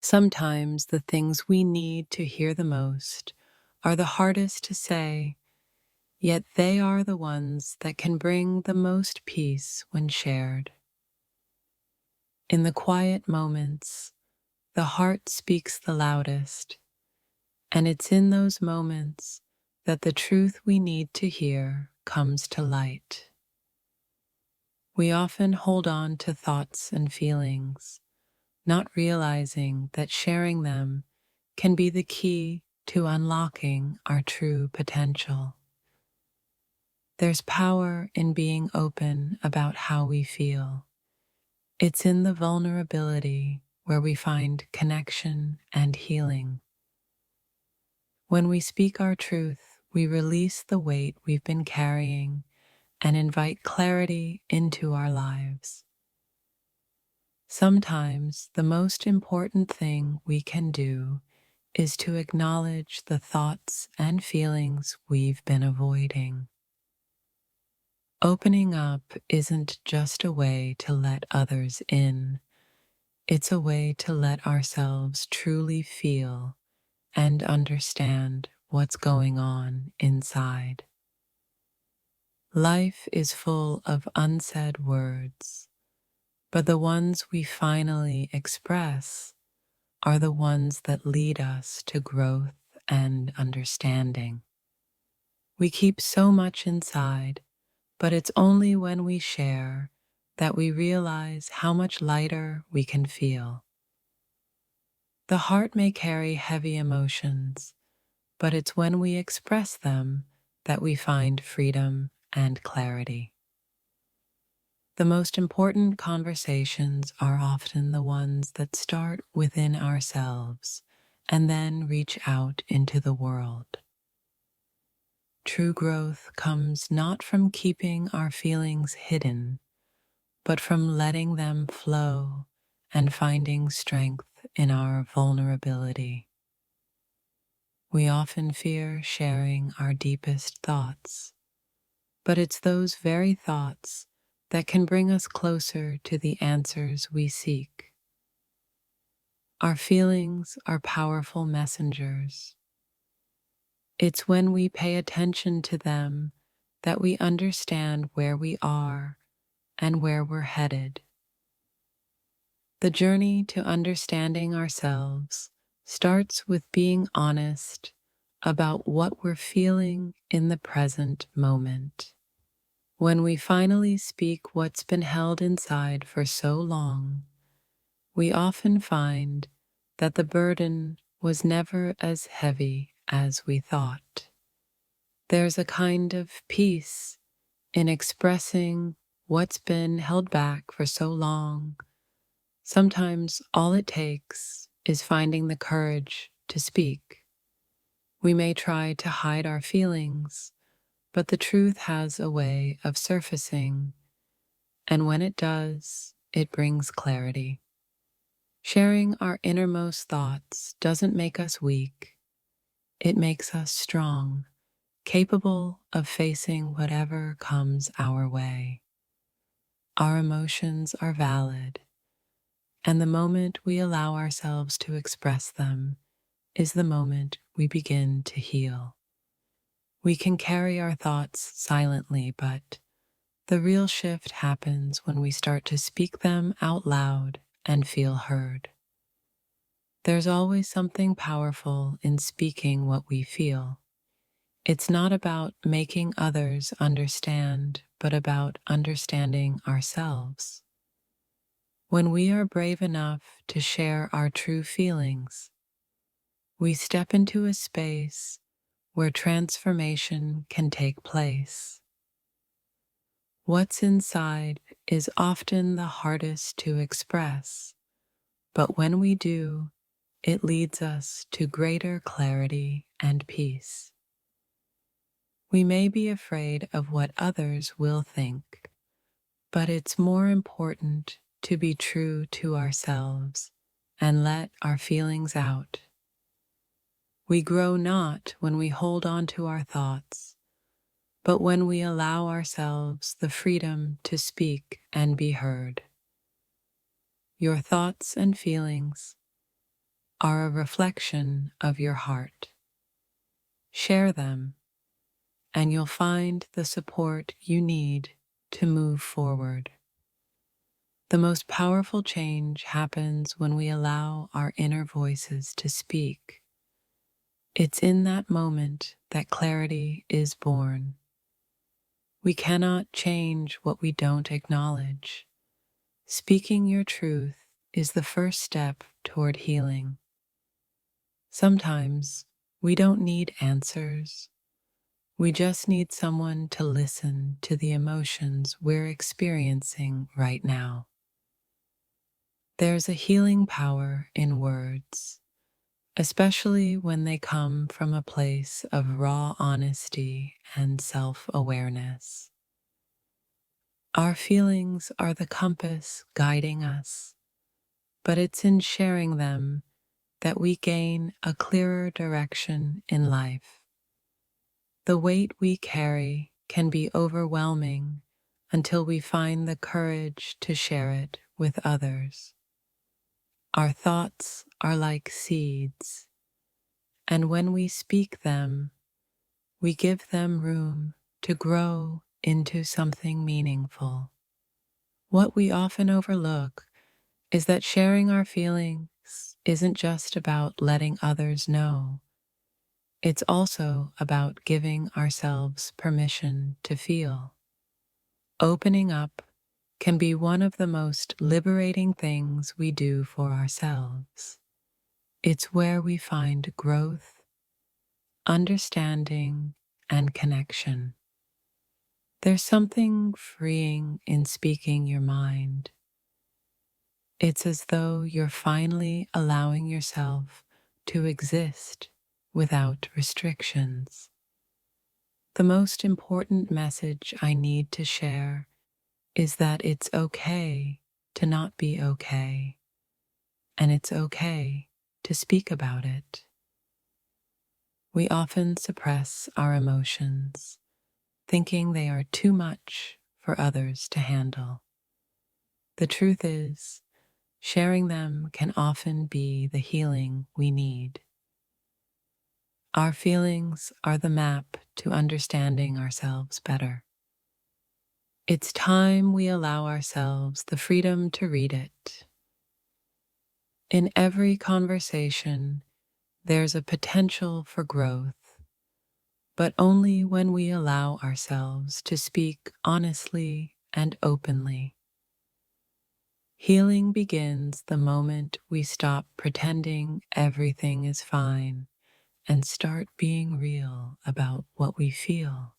Sometimes the things we need to hear the most are the hardest to say, yet they are the ones that can bring the most peace when shared. In the quiet moments, the heart speaks the loudest, and it's in those moments that the truth we need to hear comes to light. We often hold on to thoughts and feelings, not realizing that sharing them can be the key to unlocking our true potential. There's power in being open about how we feel. It's in the vulnerability where we find connection and healing. When we speak our truth, we release the weight we've been carrying and invite clarity into our lives. Sometimes the most important thing we can do is to acknowledge the thoughts and feelings we've been avoiding. Opening up isn't just a way to let others in, it's a way to let ourselves truly feel and understand what's going on inside. Life is full of unsaid words, but the ones we finally express are the ones that lead us to growth and understanding. We keep so much inside, but it's only when we share that we realize how much lighter we can feel. The heart may carry heavy emotions, but it's when we express them that we find freedom and clarity. The most important conversations are often the ones that start within ourselves and then reach out into the world. True growth comes not from keeping our feelings hidden, but from letting them flow and finding strength in our vulnerability. We often fear sharing our deepest thoughts, but it's those very thoughts that can bring us closer to the answers we seek. Our feelings are powerful messengers. It's when we pay attention to them that we understand where we are and where we're headed. The journey to understanding ourselves starts with being honest about what we're feeling in the present moment. When we finally speak what's been held inside for so long, we often find that the burden was never as heavy as we thought. There's a kind of peace in expressing what's been held back for so long. Sometimes all it takes is finding the courage to speak. We may try to hide our feelings, but the truth has a way of surfacing, and when it does, it brings clarity. Sharing our innermost thoughts doesn't make us weak, it makes us strong, capable of facing whatever comes our way. Our emotions are valid, and the moment we allow ourselves to express them is the moment we begin to heal. We can carry our thoughts silently, but the real shift happens when we start to speak them out loud and feel heard. There's always something powerful in speaking what we feel. It's not about making others understand, but about understanding ourselves. When we are brave enough to share our true feelings, we step into a space where transformation can take place. What's inside is often the hardest to express, but when we do, it leads us to greater clarity and peace. We may be afraid of what others will think, but it's more important to be true to ourselves and let our feelings out. We grow not when we hold on to our thoughts, but when we allow ourselves the freedom to speak and be heard. Your thoughts and feelings are a reflection of your heart. Share them, and you'll find the support you need to move forward. The most powerful change happens when we allow our inner voices to speak. It's in that moment that clarity is born. We cannot change what we don't acknowledge. Speaking your truth is the first step toward healing. Sometimes we don't need answers. We just need someone to listen to the emotions we're experiencing right now. There's a healing power in words, especially when they come from a place of raw honesty and self-awareness. Our feelings are the compass guiding us, but it's in sharing them that we gain a clearer direction in life. The weight we carry can be overwhelming until we find the courage to share it with others. Our thoughts are like seeds, and when we speak them, we give them room to grow into something meaningful. What we often overlook is that sharing our feelings isn't just about letting others know. It's also about giving ourselves permission to feel. Opening up can be one of the most liberating things we do for ourselves. It's where we find growth, understanding, and connection. There's something freeing in speaking your mind. It's as though you're finally allowing yourself to exist without restrictions. The most important message I need to share is that it's okay to not be okay, and it's okay to speak about it. We often suppress our emotions, thinking they are too much for others to handle. The truth is, sharing them can often be the healing we need. Our feelings are the map to understanding ourselves better. It's time we allow ourselves the freedom to read it. In every conversation, there's a potential for growth, but only when we allow ourselves to speak honestly and openly. Healing begins the moment we stop pretending everything is fine and start being real about what we feel.